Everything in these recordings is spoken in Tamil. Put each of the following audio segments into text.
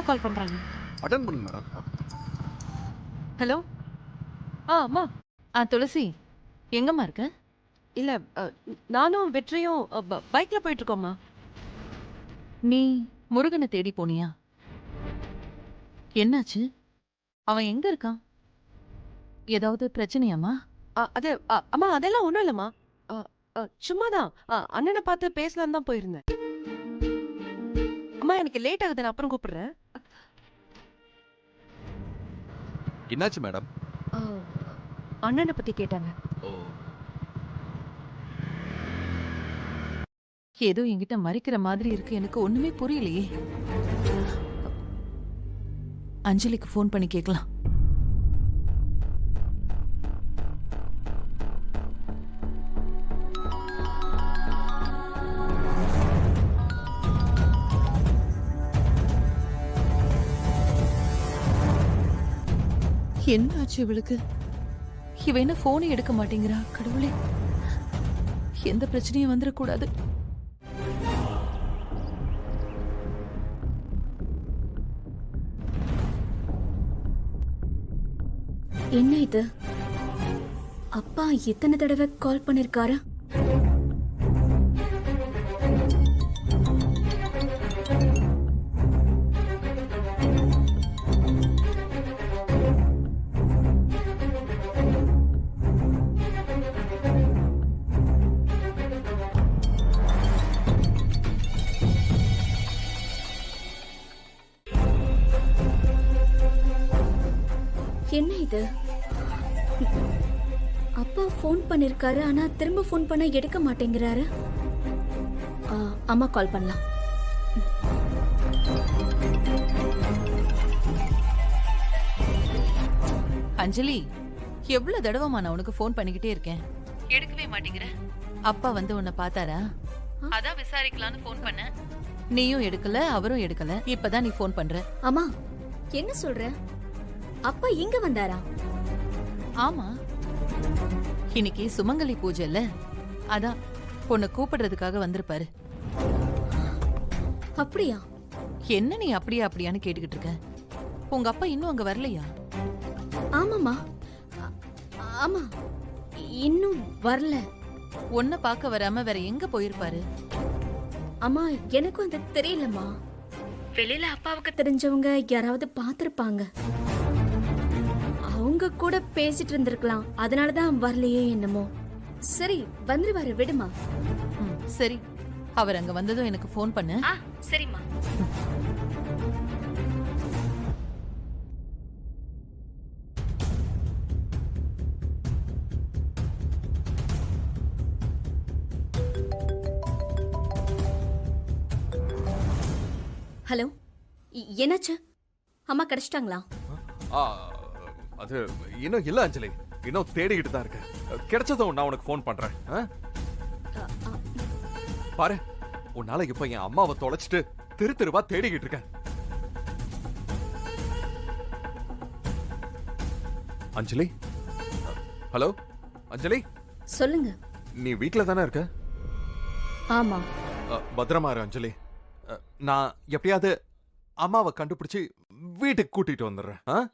கால் பண்றாங்க. அட்டெண்ட் பண்ணுங்க மேடம். ஹலோ. அம்மா. துளசி எங்கம்மா இருக்க? இல்ல, நானும் வெற்றியும் பைக்ல போயிட்டு இருக்கோம்மா. நீ முருகனை தேடி போனியா? என்னாச்சு? அவன் எங்க இருக்கான்? ஏதாவது பிரச்சனையாமா? அது அம்மா அதெல்லாம் ஒண்ணும் இல்லம்மா. சும்மாதான் அண்ணனை பார்த்து பேசலான்னு தான் போயிருந்தேன். அம்மா எனக்கு லேட் ஆகுது, நான் அப்புறம் கூப்பிடுறேன். என்னாச்சு மேடம்? அண்ணனை பத்தி கேட்டாங்க. ஏதோ என்கிட்ட மறைக்கிற மாதிரி இருக்கு, எனக்கு ஒண்ணுமே புரியலையே. அஞ்சலிக்கு ஃபோன் பண்ணி கேட்கலாம். என்ன ஆச்சு இவளுக்கு? இவ என்ன போனை எடுக்க மாட்டேங்கிறா? கடவுளே, எந்த பிரச்சனையும் வந்துடக்கூடாது. என்ன இது? அப்பா எத்தனை தடவை கால் பண்ணிருக்காரு? என்ன இது? அப்பா ஃபோன் பண்ணிருக்காரு, ஆனா திரும்ப ஃபோன் பண்ண எடுக்க மாட்டேங்கிறாரு. அம்மா கால் பண்ணலாம். அஞ்சலி, எவ்வளவு தடவைமா நான் உனக்கு ஃபோன் பண்ணிக்கிட்டே இருக்கேன், எடுக்கவே மாட்டேங்கிற. அப்பா வந்து உன்னை பார்த்தாரா? அதான் விசாரிக்கலாம்னு ஃபோன் பண்ண. நீயும் எடுக்கல, அவரும் எடுக்கல. இப்பதான் நீ ஃபோன் பண்ற. அம்மா என்ன சொல்ற? அப்பா இங்க வந்தாரா? ஆமா, இன்னைக்கு சுமங்கலி பூஜை இல்ல, அதான் உன்னை கூப்பிடுறதுக்காக வந்திருப்பாரு. அப்படியா? என்ன நீ அப்படியா அப்படியான்னு கேட்டுக்கிட்டு இருக்க? உங்க அப்பா இன்னும் அங்க வரலையா? ஆமாமா, ஆமா, இன்னும் வரல. உன்னை பார்க்க வராம வேற எங்க போயிருப்பாரு? அம்மா எனக்கும் அது தெரியலம்மா. வெளியில அப்பாவுக்கு தெரிஞ்சவங்க யாராவது பாத்திருப்பாங்க, அவங்க கூட பேசிட்டு இருந்திருக்கலாம். அதனாலதான் வரலையே என்னமோ. சரி வந்துருவாரு, விடுமா. சரி, அவர் அங்க வந்ததும் எனக்கு ஃபோன் பண்ணு. சரிம்மா. ஹலோ, என்னாச்சு? அம்மா கிடைச்சிட்டாங்களா? அது இன்னும் இல்ல அஞ்சலி, இன்னும் தேடிக்கிட்டு தான் இருக்கேன். கிடைச்சதும் நான் உனக்கு ஃபோன் பண்றேன். பாரு, உன்னால இப்ப என் அம்மாவை தொலைச்சிட்டு தெரு தெருவா தேடிக்கிட்டு இருக்கேன். அஞ்சலி, ஹலோ அஞ்சலி, சொல்லுங்க. நீ வீட்ல தானே இருக்க? ஆமா. பத்திரமா இரு அஞ்சலி. நான் எப்படியாவது அம்மாவை கண்டுபிடிச்சு வீட்டுக்கு கூட்டிட்டு வந்துடுறேன்.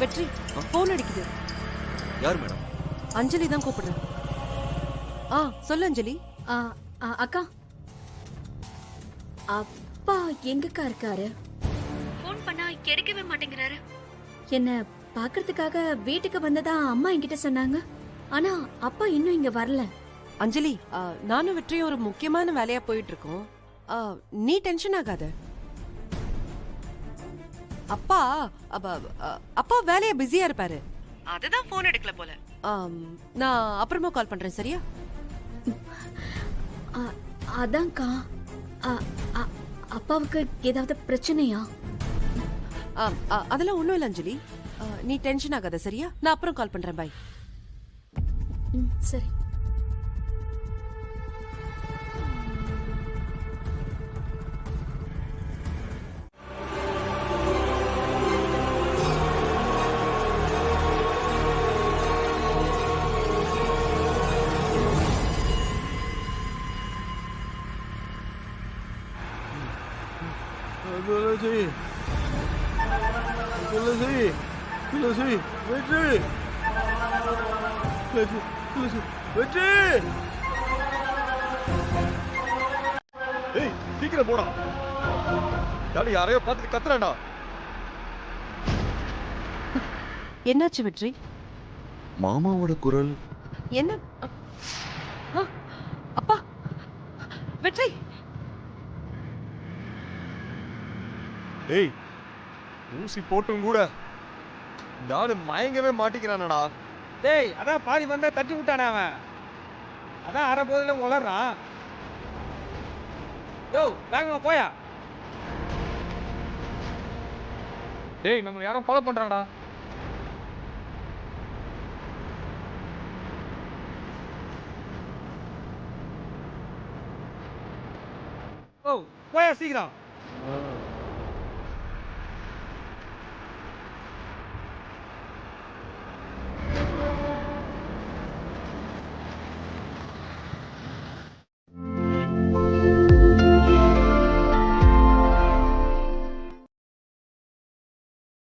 வெற்றி, போன் அடிக்குது. யார் மேடம்? அஞ்சலி தான் கூப்பிடுறேன். சொல்லு அஞ்சலி. அக்கா, அப்பா எங்கக்கா இருக்காரு? ஃபோன் பண்ணா எடுக்கவே மாட்டேங்கிறாரு. என்ன பாக்குறதுக்காக வீட்டுக்கு வந்ததா அம்மா என்கிட்ட சொன்னாங்க. ஆனா அப்பா இன்னும் இங்க வரல. அஞ்சலி, நானும் வெற்றியும் ஒரு முக்கியமான வேலையா போயிட்டு இருக்கோம். நீ டென்ஷன் ஆகாத. அப்பா அப்பா வேலையா பிஸியா இருப்பாரு, அதுதான் போன் எடுக்கல போல. நான் அப்புறமா கால் பண்றேன், சரியா? அதான்க்கா, அப்பாவுக்கு ஏதாவது பிரச்சனையா? அதெல்லாம் ஒண்ணும் இல்ல அஞ்சலி, நீ டென்ஷன் ஆகாத, சரியா? நான் அப்புறம் கால் பண்றேன். பை. ம் சரி. துளசி துளசி துளசி வெற்றி துளசி துளசி வெற்றி. ஏய் சீக்கிரம் போடா. டாடி யாரையோ பார்த்துட்டு கத்துறான்டா. என்னாச்சு வெற்றி? மாமாவோட குரல். என்ன அப்பா வெற்றி ஏய் ஊசி போட்டும் கூட நானு மயங்கவே மாட்டிக்கிறானடா. டேய் அதான் பாதி வந்தா தட்டி விட்டானே அவன். அதான் அரை போதில உளறான். யோ வேகமா போயா. டேய் நம்ம யாரும் ஃபாலோ பண்றாங்கடா. ஓ போயா சீக்கிரம்.